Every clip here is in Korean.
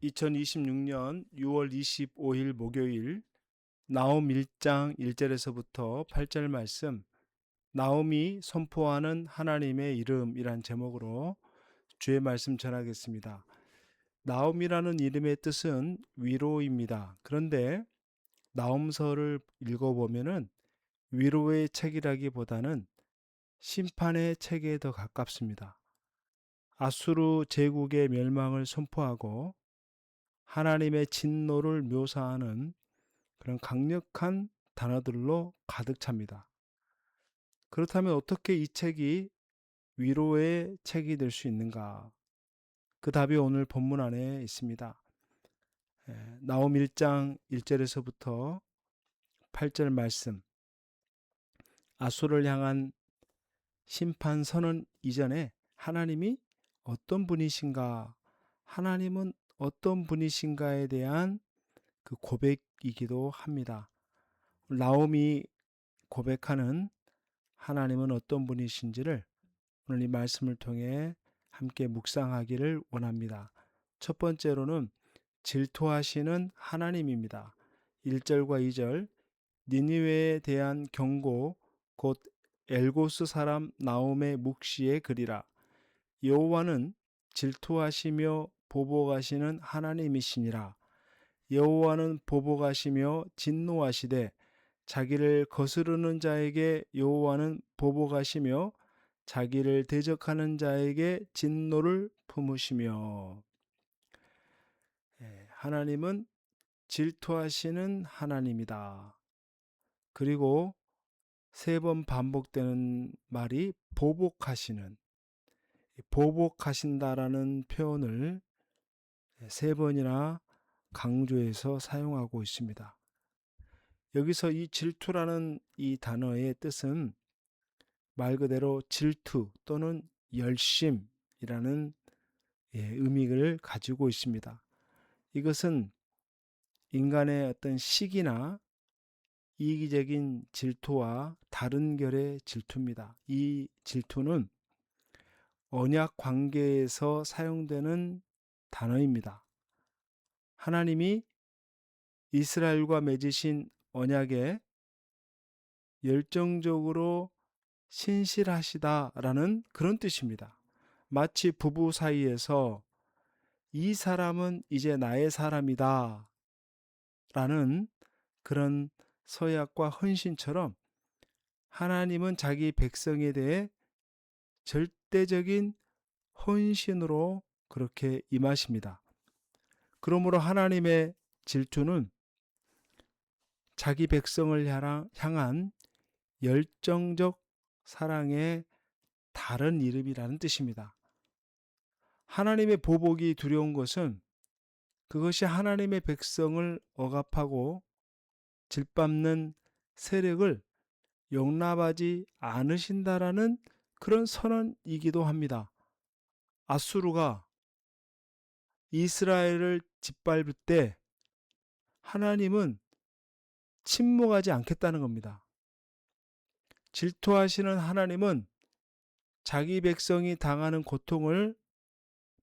2026년 6월 25일 목요일 나홈 1장 1절에서부터 8절 말씀, 나홈이 선포하는 하나님의 이름이란 제목으로 주의 말씀 전하겠습니다. 나홈이라는 이름의 뜻은 위로입니다. 그런데 나홈서를 읽어보면은 위로의 책이라기보다는 심판의 책에 더 가깝습니다. 아수르 제국의 멸망을 선포하고 하나님의 진노를 묘사하는 그런 강력한 단어들로 가득 찹니다. 그렇다면 어떻게 이 책이 위로의 책이 될 수 있는가? 그 답이 오늘 본문 안에 있습니다. 나홈 1장 1절에서부터 8절 말씀, 아수르를 향한 심판 선언 이전에 하나님이 어떤 분이신가, 하나님은 어떤 분이신가에 대한 그 고백이기도 합니다. 나홈이 고백하는 하나님은 어떤 분이신지를 오늘 이 말씀을 통해 함께 묵상하기를 원합니다. 첫 번째로는 질투하시는 하나님입니다. 1절과 2절, 니느웨에 대한 경고, 곧 엘고스 사람 나홈의 묵시의 글이라. 여호와는 질투하시며 보복하시는 하나님이시니라. 여호와는 보복하시며 진노하시되 자기를 거스르는 자에게 여호와는 보복하시며 자기를 대적하는 자에게 진노를 품으시며. 하나님은 질투하시는 하나님이다. 그리고 세 번 반복되는 말이 보복하신다라는 표현을 세 번이나 강조해서 사용하고 있습니다. 여기서 이 질투라는 이 단어의 뜻은 말 그대로 질투 또는 열심이라는 의미를 가지고 있습니다. 이것은 인간의 어떤 시기나 이기적인 질투와 다른 결의 질투입니다. 이 질투는 언약 관계에서 사용되는 단어입니다. 하나님이 이스라엘과 맺으신 언약에 열정적으로 신실하시다라는 그런 뜻입니다. 마치 부부 사이에서 이 사람은 이제 나의 사람이다 라는 그런 서약과 헌신처럼 하나님은 자기 백성에 대해 절대적인 헌신으로 그렇게 임하십니다. 그러므로 하나님의 질투는 자기 백성을 향한 열정적 사랑의 다른 이름이라는 뜻입니다. 하나님의 보복이 두려운 것은 그것이 하나님의 백성을 억압하고 짓밟는 세력을 용납하지 않으신다라는 그런 선언이기도 합니다. 아수르가 이스라엘을 짓밟을 때 하나님은 침묵하지 않겠다는 겁니다. 질투하시는 하나님은 자기 백성이 당하는 고통을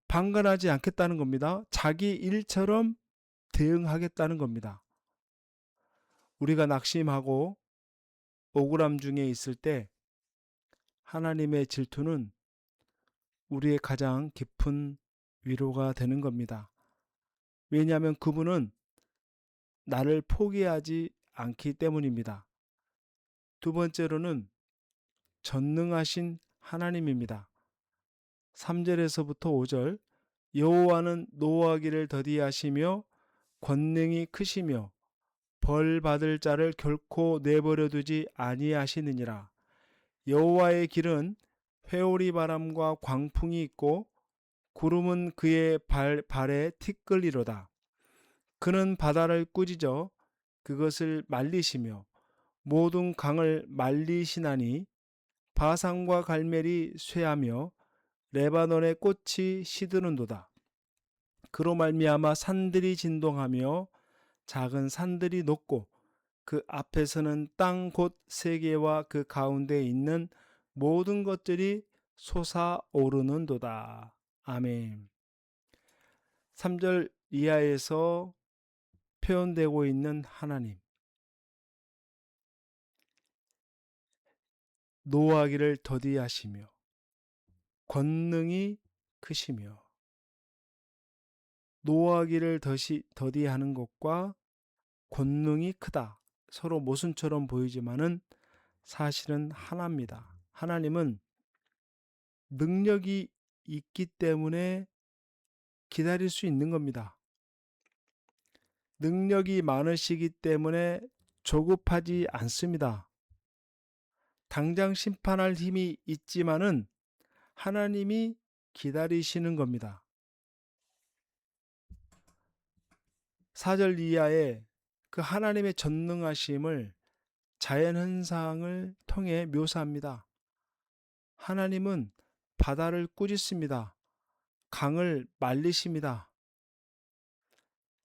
방관하지 않겠다는 겁니다. 자기 일처럼 대응하겠다는 겁니다. 우리가 낙심하고 억울함 중에 있을 때 하나님의 질투는 우리의 가장 깊은 위로가 되는 겁니다. 왜냐하면 그분은 나를 포기하지 않기 때문입니다. 두 번째로는 전능하신 하나님입니다. 3절에서부터 5절, 여호와는 노하기를 더디하시며 권능이 크시며 벌 받을 자를 결코 내버려 두지 아니하시느니라. 여호와의 길은 회오리 바람과 광풍이 있고 구름은 그의 발에 티끌리로다. 그는 바다를 꾸짖어 그것을 말리시며 모든 강을 말리시나니 바산과 갈멜이 쇠하며 레바논의 꽃이 시드는도다. 그로 말미암아 산들이 진동하며 작은 산들이 녹고 그 앞에서는 땅 곧 세계와 그 가운데에 있는 모든 것들이 솟아오르는도다. 아멘. 3절 이하에서 표현되고 있는 하나님, 노하기를 더디하시며 권능이 크시며, 노하기를 더디하는 것과 권능이 크다, 서로 모순처럼 보이지만은 사실은 하나입니다. 하나님은 능력이 있기 때문에 기다릴 수 있는 겁니다. 능력이 많으시기 때문에 조급하지 않습니다. 당장 심판할 힘이 있지만은 하나님이 기다리시는 겁니다. 4절 이하에 그 하나님의 전능하심을 자연현상을 통해 묘사합니다. 하나님은 바다를 꾸짖습니다. 강을 말리십니다.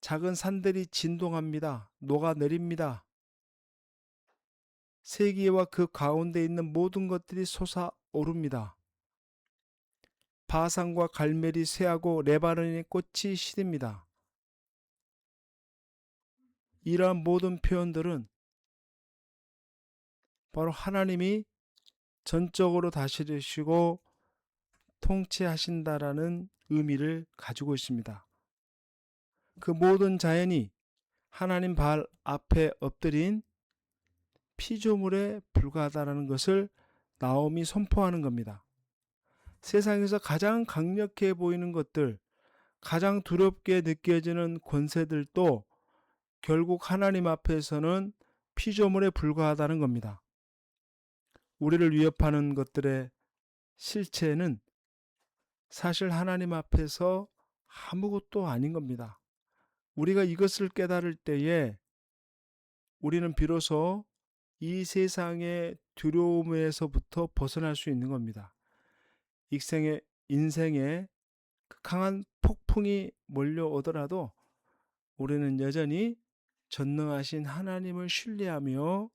작은 산들이 진동합니다. 녹아내립니다. 세계와 그 가운데 있는 모든 것들이 솟아오릅니다. 바산과 갈멜이 쇠하고 레바논의 꽃이 시듭니다. 이러한 모든 표현들은 바로 하나님이 전적으로 다스리시고 통치하신다라는 의미를 가지고 있습니다. 그 모든 자연이 하나님 발 앞에 엎드린 피조물에 불과하다는 것을 나옴이 선포하는 겁니다. 세상에서 가장 강력해 보이는 것들, 가장 두렵게 느껴지는 권세들도 결국 하나님 앞에서는 피조물에 불과하다는 겁니다. 우리를 위협하는 것들의 실체는 사실 하나님 앞에서 아무것도 아닌 겁니다. 우리가 이것을 깨달을 때에 우리는 비로소 이 세상의 두려움에서부터 벗어날 수 있는 겁니다. 인생에 강한 폭풍이 몰려오더라도 우리는 여전히 전능하신 하나님을 신뢰하며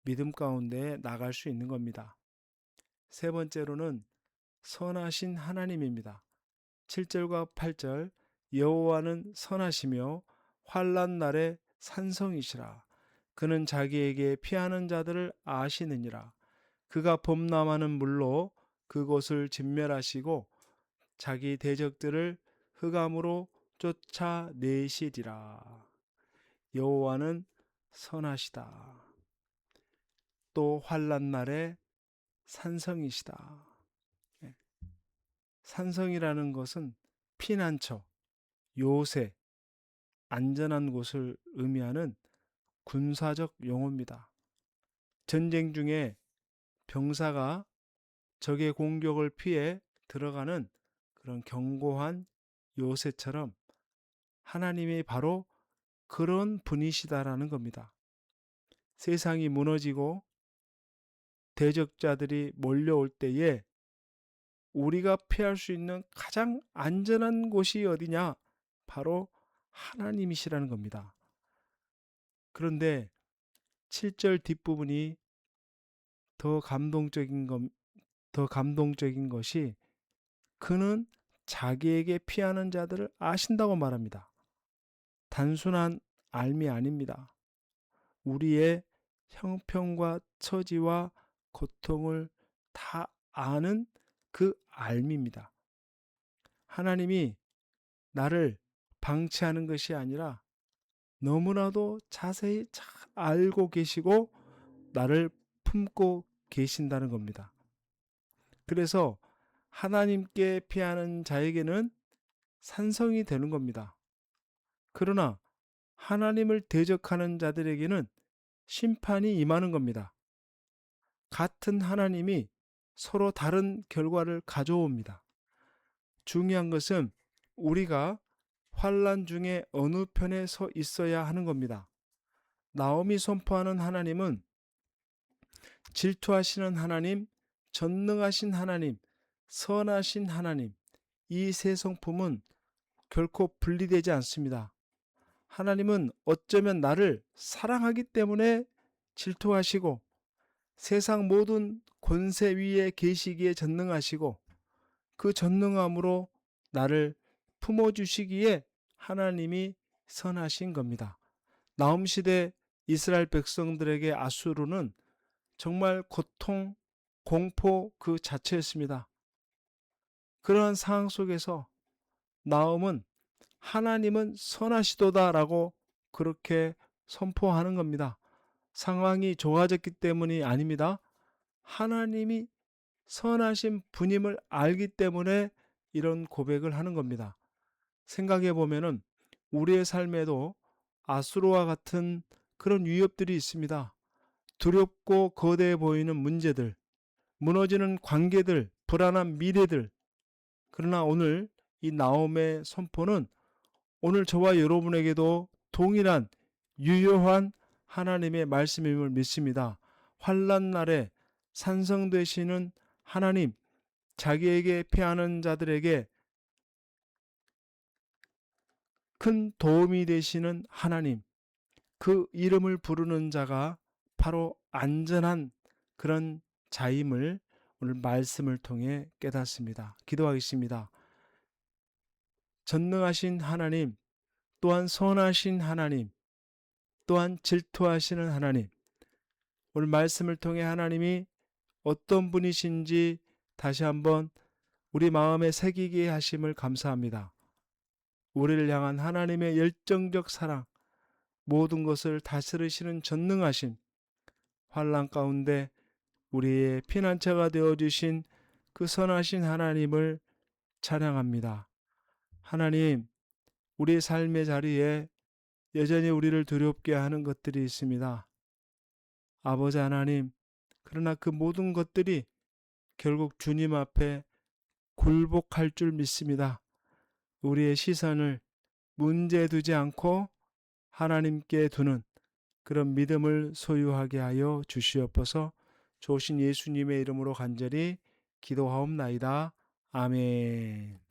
믿음 가운데 나갈 수 있는 겁니다. 세 번째로는 선하신 하나님입니다. 7절과 8절, 여호와는 선하시며 환난 날에 산성이시라. 그는 자기에게 피하는 자들을 아시느니라. 그가 범람하는 물로 그곳을 진멸하시고 자기 대적들을 흑암으로 쫓아내시리라. 여호와는 선하시다. 또 환난 날에 산성이시다. 산성이라는 것은 피난처, 요새, 안전한 곳을 의미하는 군사적 용어입니다. 전쟁 중에 병사가 적의 공격을 피해 들어가는 그런 견고한 요새처럼 하나님이 바로 그런 분이시다라는 겁니다. 세상이 무너지고 대적자들이 몰려올 때에 우리가 피할 수 있는 가장 안전한 곳이 어디냐? 바로 하나님이시라는 겁니다. 그런데 7절 뒷부분이 더 감동적인 것이 그는 자기에게 피하는 자들을 아신다고 말합니다. 단순한 알미 아닙니다. 우리의 형편과 처지와 고통을 다 아는 그 알미입니다. 하나님이 나를 방치하는 것이 아니라 너무나도 자세히 잘 알고 계시고 나를 품고 계신다는 겁니다. 그래서 하나님께 피하는 자에게는 산성이 되는 겁니다. 그러나 하나님을 대적하는 자들에게는 심판이 임하는 겁니다. 같은 하나님이 서로 다른 결과를 가져옵니다. 중요한 것은 우리가 환난 중에 어느 편에 서 있어야 하는 겁니다. 나옴이 선포하는 하나님은 질투하시는 하나님, 전능하신 하나님, 선하신 하나님, 이 세 성품은 결코 분리되지 않습니다. 하나님은 어쩌면 나를 사랑하기 때문에 질투하시고 세상 모든 권세 위에 계시기에 전능하시고 그 전능함으로 나를 품어주시기에 하나님이 선하신 겁니다. 나홈 시대 이스라엘 백성들에게 아수르는 정말 고통, 공포 그 자체였습니다. 그러한 상황 속에서 나홈은 하나님은 선하시도다라고 그렇게 선포하는 겁니다. 상황이 좋아졌기 때문이 아닙니다. 하나님이 선하신 분임을 알기 때문에 이런 고백을 하는 겁니다. 생각해 보면은 우리의 삶에도 아수르와 같은 그런 위협들이 있습니다. 두렵고 거대해 보이는 문제들, 무너지는 관계들, 불안한 미래들. 그러나 오늘 이 나홈의 선포는 오늘 저와 여러분에게도 동일한 유효한 하나님의 말씀임을 믿습니다. 환난 날에 산성되시는 하나님, 자기에게 피하는 자들에게 큰 도움이 되시는 하나님, 그 이름을 부르는 자가 바로 안전한 그런 자임을 오늘 말씀을 통해 깨닫습니다. 기도하겠습니다. 전능하신 하나님, 또한 선하신 하나님, 또한 질투하시는 하나님, 오늘 말씀을 통해 하나님이 어떤 분이신지 다시 한번 우리 마음에 새기게 하심을 감사합니다. 우리를 향한 하나님의 열정적 사랑, 모든 것을 다스리시는 전능하심, 환난 가운데 우리의 피난처가 되어주신 그 선하신 하나님을 찬양합니다. 하나님, 우리 삶의 자리에 여전히 우리를 두렵게 하는 것들이 있습니다. 아버지 하나님, 그러나 그 모든 것들이 결국 주님 앞에 굴복할 줄 믿습니다. 우리의 시선을 문제 두지 않고 하나님께 두는 그런 믿음을 소유하게 하여 주시옵소서. 좋으신 예수님의 이름으로 간절히 기도하옵나이다. 아멘.